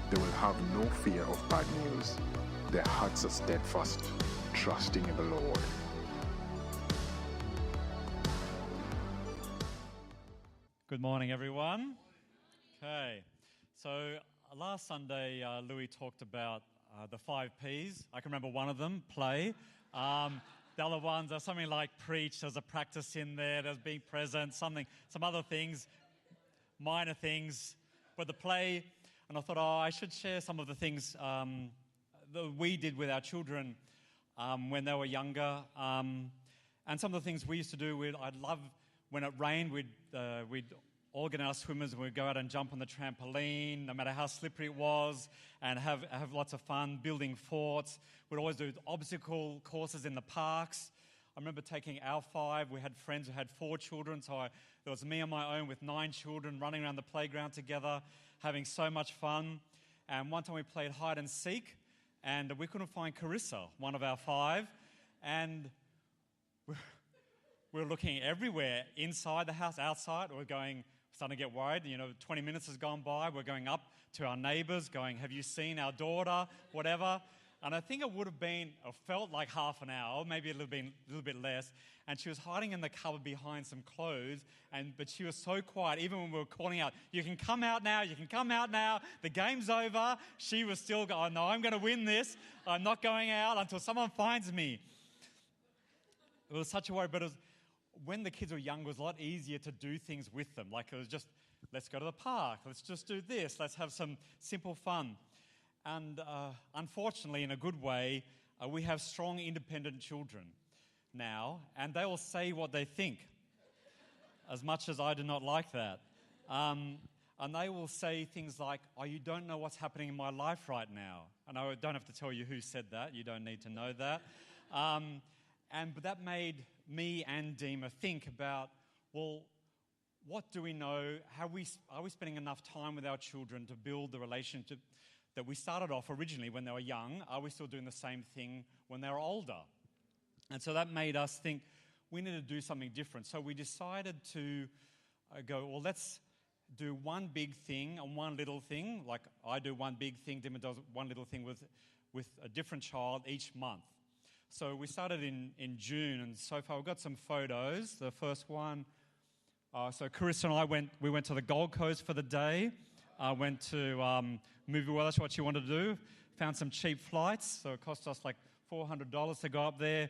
They will have no fear of bad news. Their hearts are steadfast, trusting in the Lord. Good morning, everyone. Okay, so last Sunday, Louis talked about the 5 Ps. I can remember one of them, play. The other ones are something like preach. There's a practice in there. There's being present. Some other things, minor things, but the play. And I thought, I should share some of the things that we did with our children when they were younger, and some of the things we used to do. I'd love when it rained. We'd all get our swimmers and we'd go out and jump on the trampoline, no matter how slippery it was, and have lots of fun building forts. We'd always do obstacle courses in the parks. I remember taking our 5. We had friends who had 4 children, so there was me on my own with 9 children running around the playground together, having so much fun. And one time we played hide and seek, and we couldn't find Carissa, one of our 5, and we were looking everywhere, inside the house, outside. We're starting to get worried. 20 minutes has gone by. We're going up to our neighbours, going, "Have you seen our daughter?" Whatever. And I think it would have been, or felt like half an hour, maybe a little bit less. And she was hiding in the cupboard behind some clothes. But she was so quiet, even when we were calling out, "You can come out now, you can come out now, the game's over." She was still going, "No, I'm going to win this. I'm not going out until someone finds me." It was such a worry, but when the kids were young, it was a lot easier to do things with them. Like it was just, let's go to the park, let's just do this, let's have some simple fun. And unfortunately, in a good way, we have strong, independent children now, and they will say what they think, as much as I do not like that. And they will say things like, "Oh, you don't know what's happening in my life right now." And I don't have to tell you who said that. You don't need to know that. But that made me and Dima think about, well, what do we know? Are we spending enough time with our children to build the relationship that we started off originally when they were young? Are we still doing the same thing when they're older? And so that made us think we need to do something different. So we decided to go, well, let's do one big thing and one little thing. Like I do one big thing, Dima does one little thing with a different child each month. So we started in June, and so far we've got some photos. The first one, so Carissa and I went to the Gold Coast for the day. Went to Movie World, that's what she wanted to do. Found some cheap flights, so it cost us like $400 to go up there.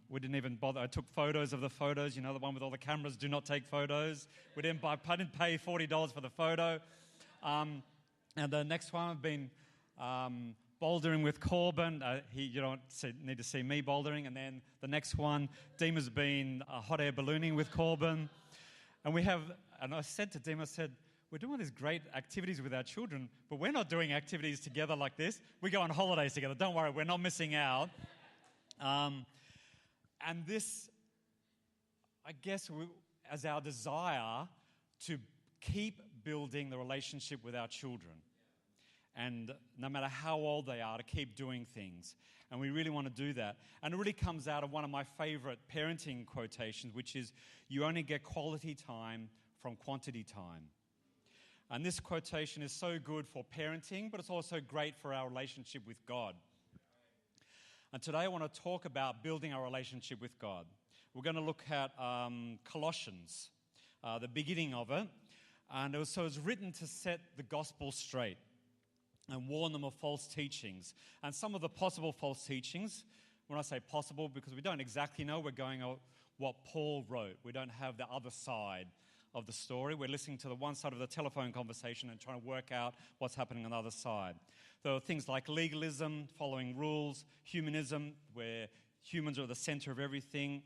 We didn't even bother. I took photos of the photos, the one with all the cameras, do not take photos. I didn't pay $40 for the photo. And the next one, I've been bouldering with Corbin. You don't need to see me bouldering. And then the next one, Dima's been hot air ballooning with Corbin. And I said to Dima, we're doing all these great activities with our children, but we're not doing activities together like this. We go on holidays together. Don't worry, we're not missing out. And this, I guess, as our desire to keep building the relationship with our children. And no matter how old they are, to keep doing things. And we really want to do that. And it really comes out of one of my favourite parenting quotations, which is, "You only get quality time from quantity time." And this quotation is so good for parenting, but it's also great for our relationship with God. And today I want to talk about building our relationship with God. We're going to look at Colossians, the beginning of it. And it was written to set the gospel straight and warn them of false teachings. And some of the possible false teachings, when I say possible, because we don't exactly know, we're going on what Paul wrote. We don't have the other side of the story. We're listening to the one side of the telephone conversation and trying to work out what's happening on the other side. There are things like legalism, following rules, humanism, where humans are the center of everything,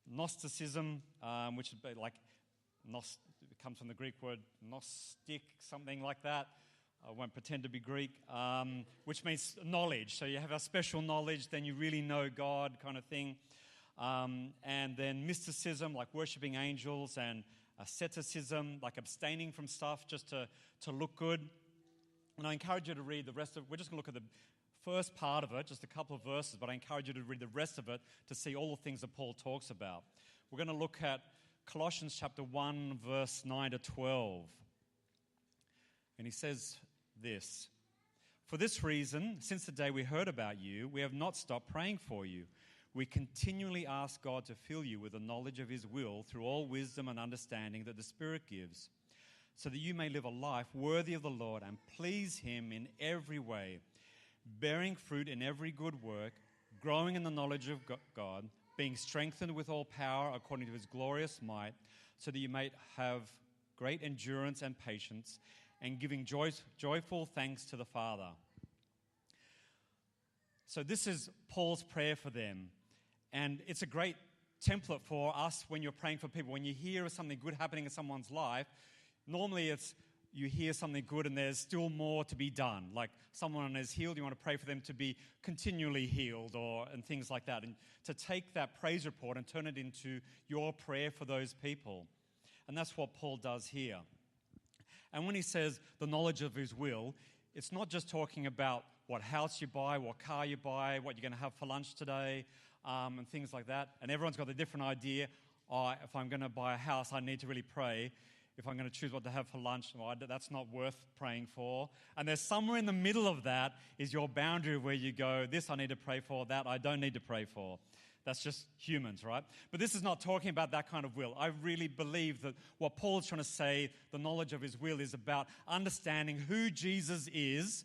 Gnosticism, which would be like, it comes from the Greek word gnostic, something like that. I won't pretend to be Greek, which means knowledge. So you have a special knowledge, then you really know God kind of thing. And then mysticism, like worshipping angels, and asceticism, like abstaining from stuff just to look good. And I encourage you to read the rest of it. We're just going to look at the first part of it, just a couple of verses, but I encourage you to read the rest of it to see all the things that Paul talks about. We're going to look at Colossians chapter 1, verse 9 to 12. And he says, this. For this reason, since the day we heard about you, we have not stopped praying for you. We continually ask God to fill you with the knowledge of his will through all wisdom and understanding that the Spirit gives, so that you may live a life worthy of the Lord and please him in every way, bearing fruit in every good work, growing in the knowledge of God, being strengthened with all power according to his glorious might, so that you may have great endurance and patience, and giving joyful thanks to the Father. So this is Paul's prayer for them. And it's a great template for us when you're praying for people. When you hear something good happening in someone's life, normally it's you hear something good and there's still more to be done. Like someone is healed, you want to pray for them to be continually healed and things like that. And to take that praise report and turn it into your prayer for those people. And that's what Paul does here. And when he says the knowledge of his will, it's not just talking about what house you buy, what car you buy, what you're going to have for lunch today, and things like that. And everyone's got a different idea. If I'm going to buy a house, I need to really pray. If I'm going to choose what to have for lunch, well, that's not worth praying for. And there's somewhere in the middle of that is your boundary where you go, this I need to pray for, that I don't need to pray for. That's just humans, right? But this is not talking about that kind of will. I really believe that what Paul's trying to say, the knowledge of his will, is about understanding who Jesus is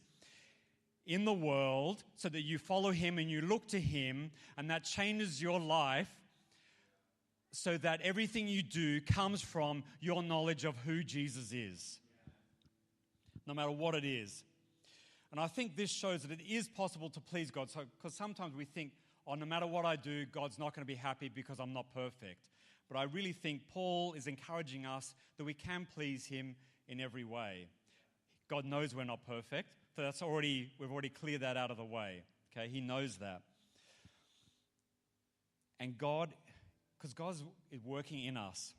in the world so that you follow him and you look to him, and that changes your life so that everything you do comes from your knowledge of who Jesus is, no matter what it is. And I think this shows that it is possible to please God. So, because sometimes we think, no matter what I do, God's not going to be happy because I'm not perfect. But I really think Paul is encouraging us that we can please him in every way. God knows we're not perfect, so we've already cleared that out of the way. Okay, he knows that. And because God is working in us.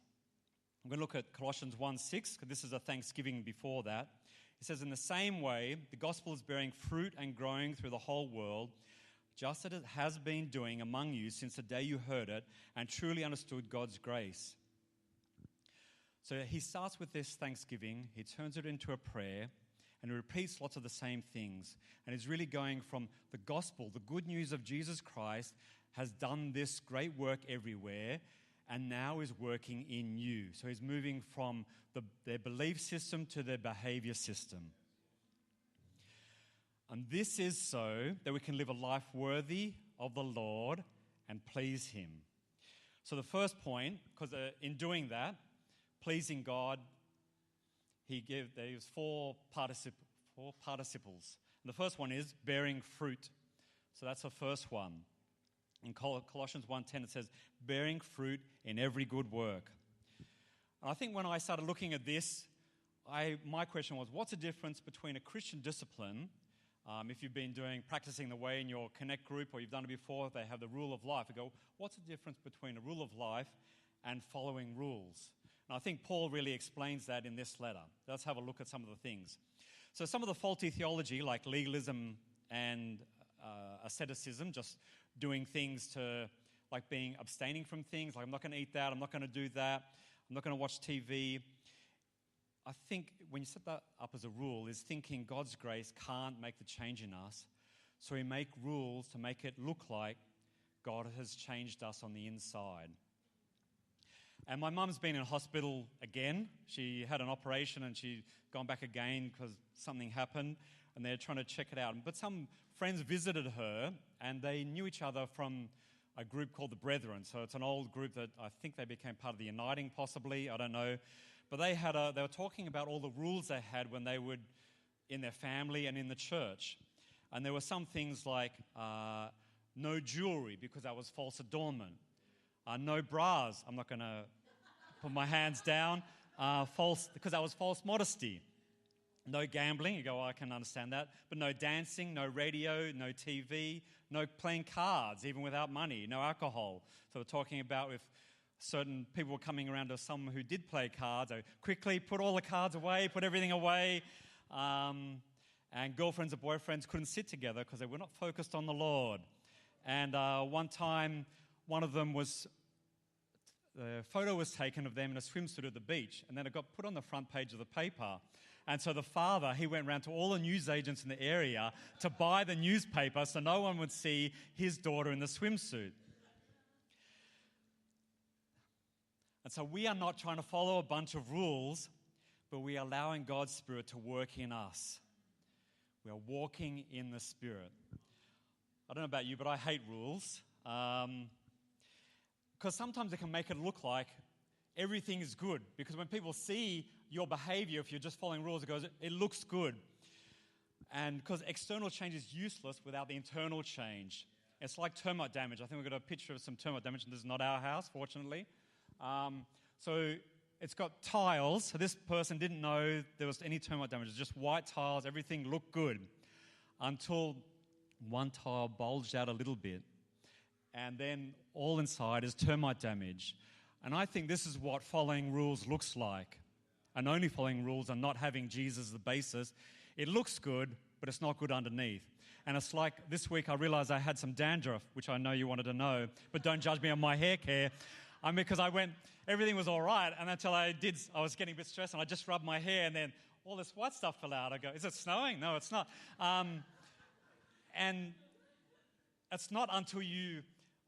I'm going to look at Colossians 1:6, because this is a Thanksgiving before that. It says, in the same way, the gospel is bearing fruit and growing through the whole world, just as it has been doing among you since the day you heard it and truly understood God's grace. So he starts with this thanksgiving, he turns it into a prayer, and he repeats lots of the same things. And he's really going from the gospel, the good news of Jesus Christ has done this great work everywhere, and now is working in you. So he's moving from their belief system to their behavior system. And this is so that we can live a life worthy of the Lord and please him. So the first point, because in doing that, pleasing God, there's four participles. And the first one is bearing fruit. So that's the first one. In Colossians 1:10 it says, bearing fruit in every good work. And I think when I started looking at this, my question was, what's the difference between a Christian discipline, if you've been practicing the way in your Connect group or you've done it before, they have the rule of life. I go, what's the difference between a rule of life and following rules? And I think Paul really explains that in this letter. Let's have a look at some of the things. So some of the faulty theology, like legalism and asceticism, just doing things like abstaining from things, like I'm not going to eat that, I'm not going to do that, I'm not going to watch TV. I think when you set that up as a rule is thinking God's grace can't make the change in us, so we make rules to make it look like God has changed us on the inside. And my mum's been in hospital again. She had an operation and she's gone back again because something happened and they're trying to check it out. But some friends visited her and they knew each other from a group called the Brethren. So it's an old group that I think they became part of the Uniting possibly, I don't know. But they were talking about all the rules they had when they would, in their family and in the church. And there were some things like no jewelry because that was false adornment. No bras, I'm not going to put my hands down, because that was false modesty. No gambling, you go, I can understand that. But no dancing, no radio, no TV, no playing cards, even without money, no alcohol. So we're talking about if certain people were coming around to someone who did play cards, they quickly put all the cards away, put everything away. And girlfriends and boyfriends couldn't sit together because they were not focused on the Lord. And one time, one of them the photo was taken of them in a swimsuit at the beach, and then it got put on the front page of the paper. And so the father, he went around to all the newsagents in the area to buy the newspaper so no one would see his daughter in the swimsuit. And so we are not trying to follow a bunch of rules, but we are allowing God's Spirit to work in us. We are walking in the Spirit. I don't know about you, but I hate rules. Because sometimes it can make it look like everything is good. Because when people see your behavior, if you're just following rules, it looks good. And because external change is useless without the internal change. It's like termite damage. I think we've got a picture of some termite damage. This is not our house, fortunately. So it's got tiles. So this person didn't know there was any termite damage. It's just white tiles. Everything looked good until one tile bulged out a little bit. And then all inside is termite damage. And I think this is what following rules looks like. And only following rules and not having Jesus as the basis. It looks good, but it's not good underneath. And it's like this week I realized I had some dandruff, which I know you wanted to know, but don't judge me on my hair care. Because everything was all right, and until I was getting a bit stressed, and I just rubbed my hair, and then all this white stuff fell out. I go, is it snowing? No, it's not. And it's not until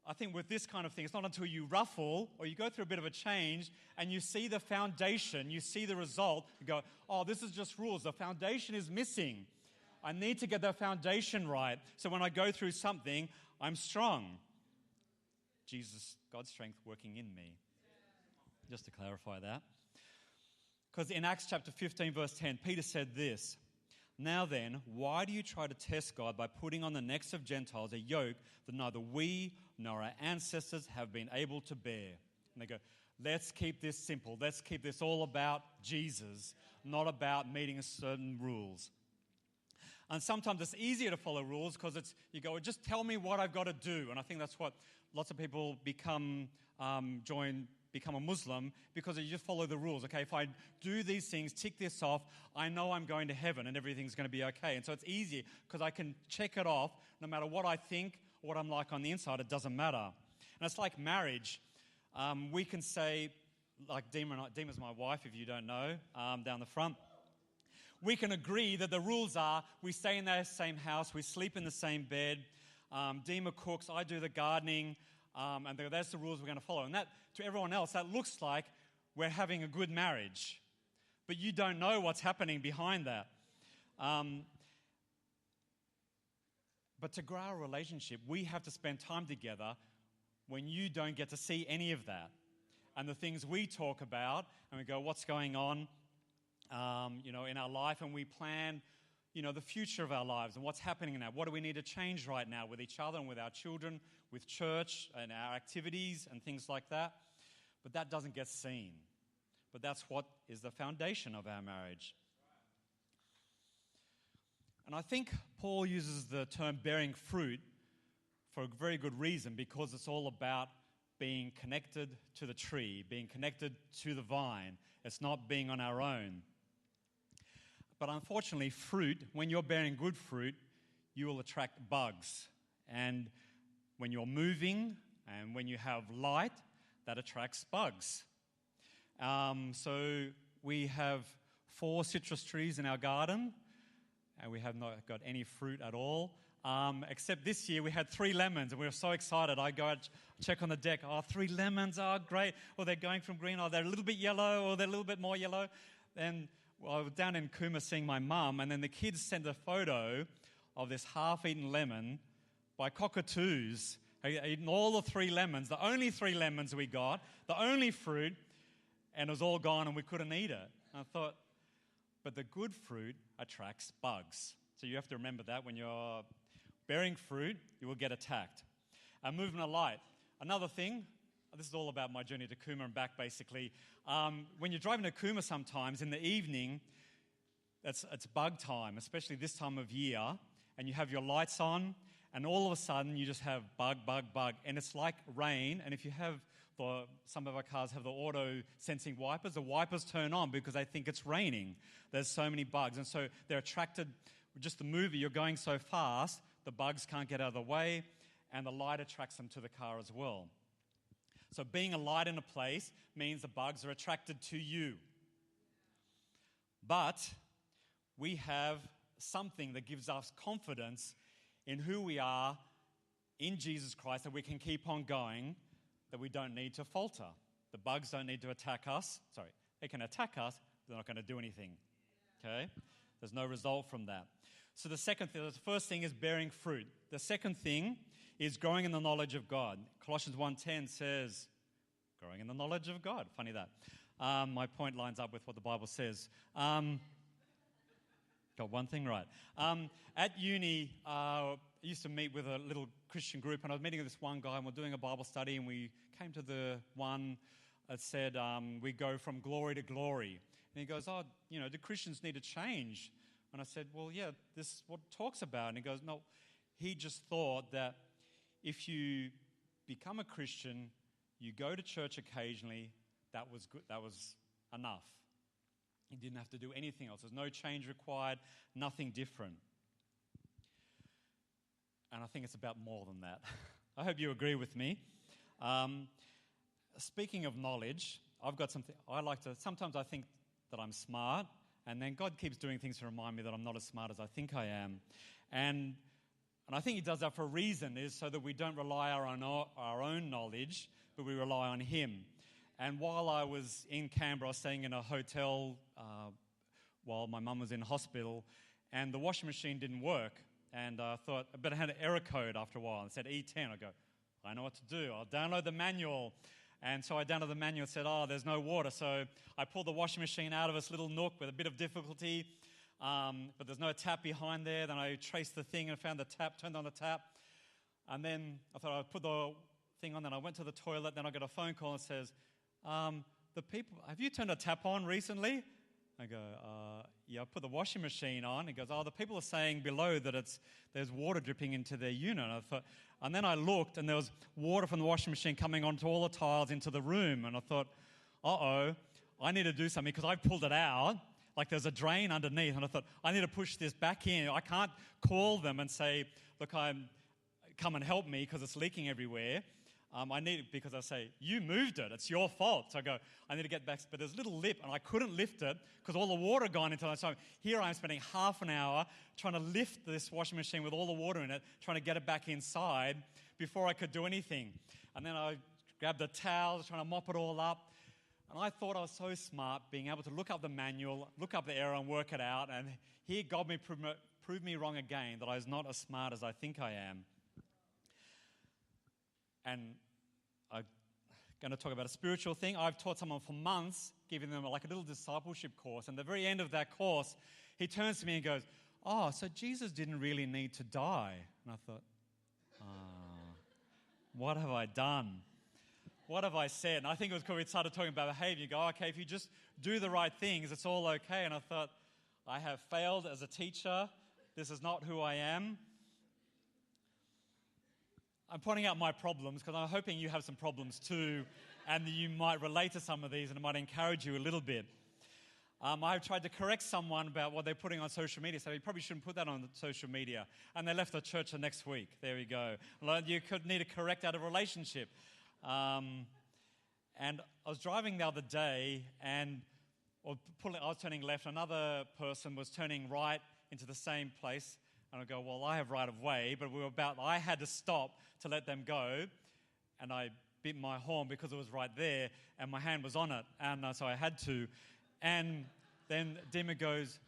I think with this kind of thing, it's not until you ruffle or you go through a bit of a change and you see the foundation, you see the result, you go, oh, this is just rules. The foundation is missing. I need to get the foundation right. So when I go through something, I'm strong. Jesus, God's strength working in me. Just to clarify that. Because in Acts chapter 15, verse 10, Peter said this, now then, why do you try to test God by putting on the necks of Gentiles a yoke that neither we nor our ancestors have been able to bear? And they go, let's keep this simple. Let's keep this all about Jesus, not about meeting certain rules. And sometimes it's easier to follow rules because you go, just tell me what I've got to do. And I think that's what lots of people become a Muslim, because you just follow the rules. Okay, if I do these things, tick this off, I know I'm going to heaven and everything's going to be okay. And so it's easy because I can check it off no matter what I think or what I'm like on the inside. It doesn't matter. And it's like marriage. We can say, like Dima's my wife, if you don't know, down the front. We can agree that the rules are we stay in the same house, we sleep in the same bed, Dima cooks, I do the gardening, and that's the rules we're going to follow. And that, to everyone else, that looks like we're having a good marriage. But you don't know what's happening behind that. But to grow our relationship, we have to spend time together when you don't get to see any of that. And the things we talk about, and we go, what's going on, in our life, and we plan, the future of our lives and what's happening now. What do we need to change right now with each other and with our children, with church and our activities and things like that? But that doesn't get seen. But that's what is the foundation of our marriage. And I think Paul uses the term bearing fruit for a very good reason, because it's all about being connected to the tree, being connected to the vine. It's not being on our own. But unfortunately, fruit, when you're bearing good fruit, you will attract bugs. And when you're moving and when you have light, that attracts bugs. So we have 4 citrus trees in our garden, and we have not got any fruit at all. Except this year we had 3 lemons, and we were so excited. I go out, check on the deck. 3 lemons, great. Or they're going from green, or they're a little bit yellow, or they're a little bit more yellow. Then I was down in Cooma seeing my mum, and then the kids sent a photo of this half-eaten lemon by cockatoos. They'd eaten all the 3 lemons, the only 3 lemons we got, the only fruit, and it was all gone and we couldn't eat it. And I thought, but the good fruit attracts bugs. So you have to remember that when you're bearing fruit, you will get attacked. Movement of light. Another thing, this is all about my journey to Cooma and back basically. When you're driving to Cooma sometimes in the evening, it's bug time, especially this time of year, and you have your lights on, and all of a sudden you just have bug, and it's like rain. And if you have some of our cars have the auto sensing wipers, the wipers turn on because they think it's raining. There's so many bugs, and so they're attracted. Just the movie, you're going so fast, the bugs can't get out of the way, and the light attracts them to the car as well. So being a light in a place means the bugs are attracted to you. But we have something that gives us confidence in who we are in Jesus Christ, that we can keep on going, that we don't need to falter. The bugs don't need to attack us. Sorry, they can attack us, but they're not going to do anything. Okay? There's no result from that. So the first thing is bearing fruit. The second thing is growing in the knowledge of God. Colossians 1:10 says, growing in the knowledge of God. Funny that. My point lines up with what the Bible says. Got one thing right. At uni, I used to meet with a little Christian group, and I was meeting with this one guy, and we're doing a Bible study, and we came to the one that said, we go from glory to glory. And he goes, do Christians need to change? And I said, well, yeah, this is what it talks about. And he goes, no, he just thought that if you become a Christian, you go to church occasionally, that was good, that was enough. He didn't have to do anything else. There's no change required, nothing different. And I think it's about more than that. I hope you agree with me. Speaking of knowledge, I've got something sometimes I think that I'm smart, and then God keeps doing things to remind me that I'm not as smart as I think I am. And I think He does that for a reason, is so that we don't rely on our own knowledge, but we rely on Him. And while I was in Canberra, I was staying in a hotel while my mum was in hospital, and the washing machine didn't work. And I thought, I better had an error code after a while. It said E10. I go, I know what to do. I'll download the manual. And so I downloaded the manual and said, there's no water. So I pulled the washing machine out of its little nook with a bit of difficulty, but there's no tap behind there. Then I traced the thing and found the tap, turned on the tap. And then I thought I'd put the thing on. Then I went to the toilet. Then I got a phone call and it says, have you turned a tap on recently? I go, yeah, I put the washing machine on. He goes, the people are saying below that there's water dripping into their unit. And then I looked, and there was water from the washing machine coming onto all the tiles into the room. And I thought, I need to do something, because I pulled it out. Like there's a drain underneath. And I thought, I need to push this back in. I can't call them and say, look, come and help me because it's leaking everywhere. I need it because I say, you moved it. It's your fault. So I go, I need to get back. But there's a little lip, and I couldn't lift it because all the water had gone into it. So here I am spending half an hour trying to lift this washing machine with all the water in it, trying to get it back inside before I could do anything. And then I grabbed the towels, trying to mop it all up. And I thought I was so smart, being able to look up the manual, look up the error and work it out. And here God proved me wrong again, that I was not as smart as I think I am. And I'm going to talk about a spiritual thing. I've taught someone for months, giving them like a little discipleship course. And at the very end of that course, he turns to me and goes, so Jesus didn't really need to die. And I thought, what have I done? What have I said? And I think it was because we started talking about behavior. You go, okay, if you just do the right things, it's all okay. And I thought, I have failed as a teacher. This is not who I am. I'm pointing out my problems because I'm hoping you have some problems too, and that you might relate to some of these, and it might encourage you a little bit. I've tried to correct someone about what they're putting on social media, so you probably shouldn't put that on social media. And they left the church the next week. There we go. You could need to correct out a relationship. And I was driving the other day, and I was turning left. Another person was turning right into the same place. And I go, well, I have right of way, but I had to stop to let them go, and I bit my horn because it was right there, and my hand was on it, and so I had to. And then Dima goes,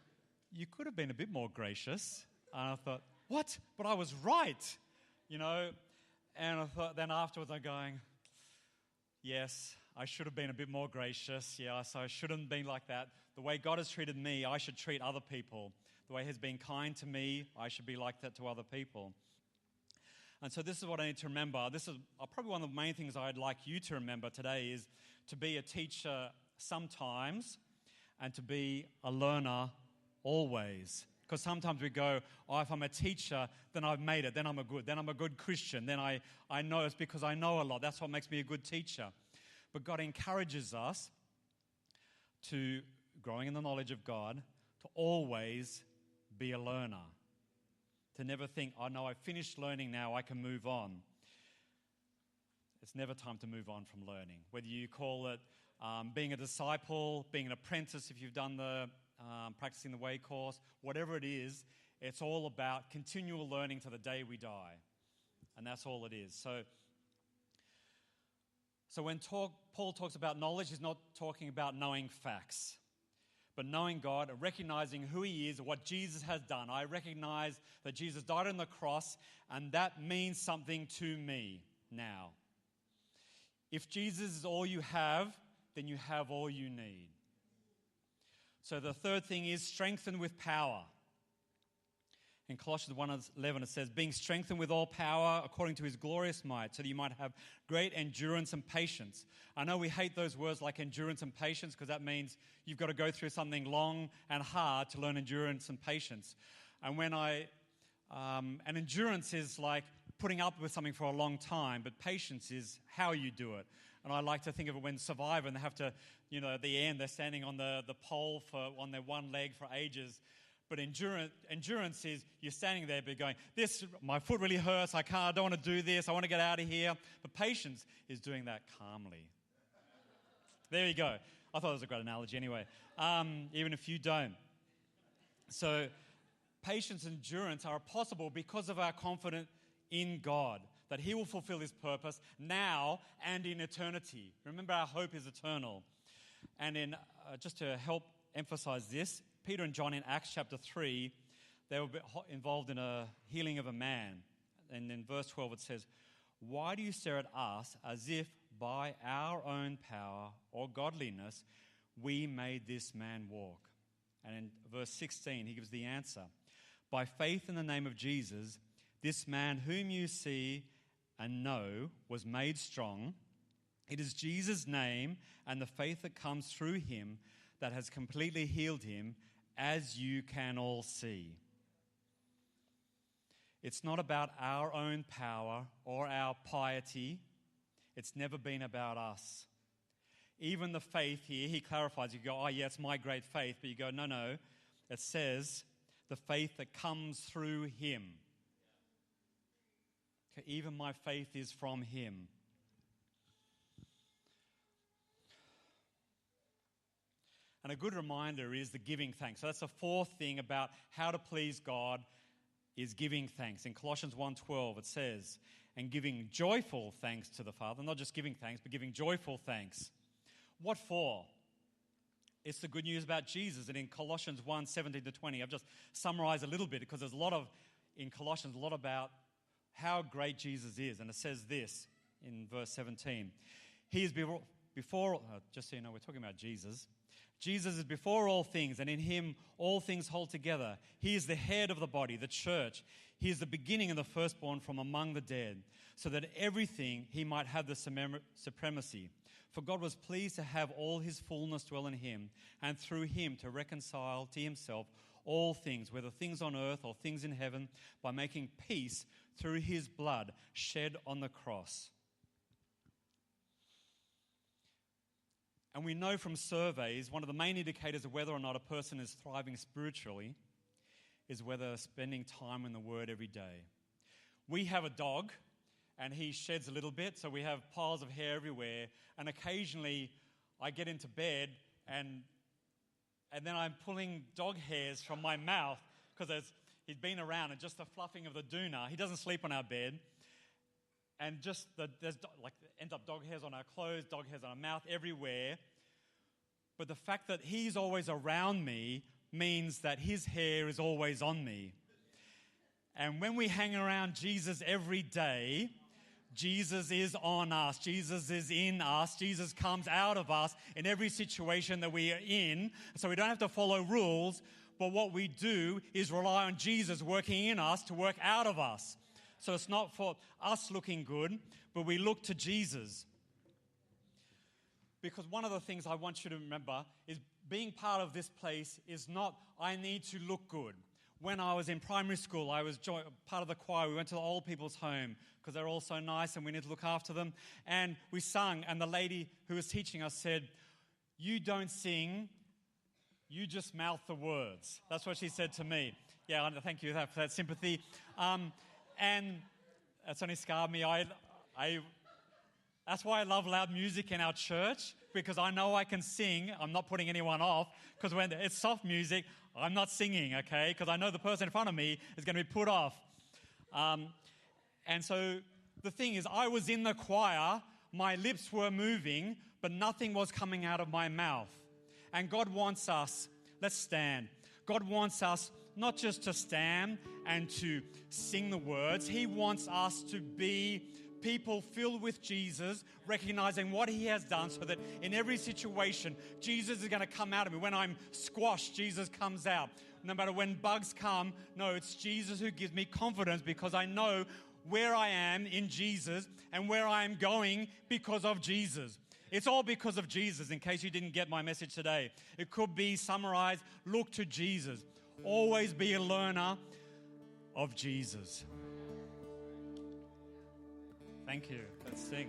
you could have been a bit more gracious. And I thought, what? But I was right, And I thought, then afterwards I'm going, yes, I should have been a bit more gracious. Yeah, so I shouldn't have been like that. The way God has treated me, I should treat other people. The way He's been kind to me, I should be like that to other people. And so this is what I need to remember. This is probably one of the main things I'd like you to remember today, is to be a teacher sometimes and to be a learner always. Because sometimes we go, if I'm a teacher, then I've made it. Then I'm a good Christian. Then I know it's because I know a lot. That's what makes me a good teacher. But God encourages us to, growing in the knowledge of God, to always be a learner. To never think, no, I've finished learning now, I can move on. It's never time to move on from learning. Whether you call it being a disciple, being an apprentice, if you've done the Practicing the Way course, whatever it is, it's all about continual learning to the day we die. And that's all it is. So when Paul talks about knowledge, he's not talking about knowing facts, but knowing God, recognizing who he is, what Jesus has done. I recognize that Jesus died on the cross, and that means something to me now. If Jesus is all you have, then you have all you need. So the third thing is strengthened with power. In Colossians 1:11 it says, being strengthened with all power according to his glorious might, so that you might have great endurance and patience. I know we hate those words like endurance and patience, because that means you've got to go through something long and hard to learn endurance and patience. And and endurance is like putting up with something for a long time, but patience is how you do it. And I like to think of it when Survivor, and they have to, at the end, they're standing on the pole on their one leg for ages. But endurance is you're standing there but going, my foot really hurts, I don't want to do this, I want to get out of here. But patience is doing that calmly. There you go. I thought it was a great analogy anyway, even if you don't. So patience and endurance are possible because of our confidence in God, that he will fulfill his purpose now and in eternity. Remember, our hope is eternal. And just to help emphasize this, Peter and John in Acts chapter 3, they were involved in a healing of a man. And in verse 12 it says, why do you stare at us as if by our own power or godliness we made this man walk? And in verse 16 he gives the answer. By faith in the name of Jesus, this man whom you see and know was made strong. It is Jesus' name and the faith that comes through him that has completely healed him, as you can all see. It's not about our own power or our piety. It's never been about us. Even the faith here, he clarifies. You go, oh yeah, it's my great faith. But you go, no. It says the faith that comes through him. Okay, even my faith is from him. And a good reminder is the giving thanks. So that's the fourth thing about how to please God, is giving thanks. In Colossians 1:12 it says, and giving joyful thanks to the Father. Not just giving thanks, but giving joyful thanks. What for? It's the good news about Jesus. And in Colossians 1:17-20, I've just summarized a little bit because there's in Colossians, a lot about how great Jesus is. And it says this in verse 17. He is before just so you know, we're talking about Jesus. Jesus is before all things, and in him all things hold together. He is the head of the body, the church. He is the beginning and the firstborn from among the dead, so that everything he might have the supremacy. For God was pleased to have all his fullness dwell in him, and through him to reconcile to himself all things, whether things on earth or things in heaven, by making peace through his blood shed on the cross. And we know from surveys, one of the main indicators of whether or not a person is thriving spiritually is whether spending time in the Word every day. We have a dog, and he sheds a little bit, so we have piles of hair everywhere. And occasionally, I get into bed, and then I'm pulling dog hairs from my mouth because he's been around, and just the fluffing of the doona. He doesn't sleep on our bed. And just ends up dog hairs on our clothes, dog hairs on our mouth, everywhere. But the fact that he's always around me means that his hair is always on me. And when we hang around Jesus every day, Jesus is on us. Jesus is in us. Jesus comes out of us in every situation that we are in. So we don't have to follow rules, but what we do is rely on Jesus working in us to work out of us. So it's not for us looking good, but we look to Jesus. Because one of the things I want you to remember is being part of this place is not, I need to look good. When I was in primary school, I was part of the choir. We went to the old people's home because they're all so nice and we need to look after them. And we sung, and the lady who was teaching us said, you don't sing, you just mouth the words. That's what she said to me. Yeah, thank you for that sympathy. And that's only scarred me. That's why I love loud music in our church, because I know I can sing. I'm not putting anyone off, because when it's soft music, I'm not singing, okay? Because I know the person in front of me is going to be put off. And so the thing is, I was in the choir, my lips were moving, but nothing was coming out of my mouth. And God wants us, let's stand. God wants us not just to stand and to sing the words. He wants us to be people filled with Jesus, recognizing what He has done, so that in every situation, Jesus is going to come out of me. When I'm squashed, Jesus comes out. No matter when bugs come, no, it's Jesus who gives me confidence, because I know where I am in Jesus and where I am going because of Jesus. It's all because of Jesus, in case you didn't get my message today. It could be summarized, look to Jesus. Always be a learner of Jesus. Thank you. Let's sing.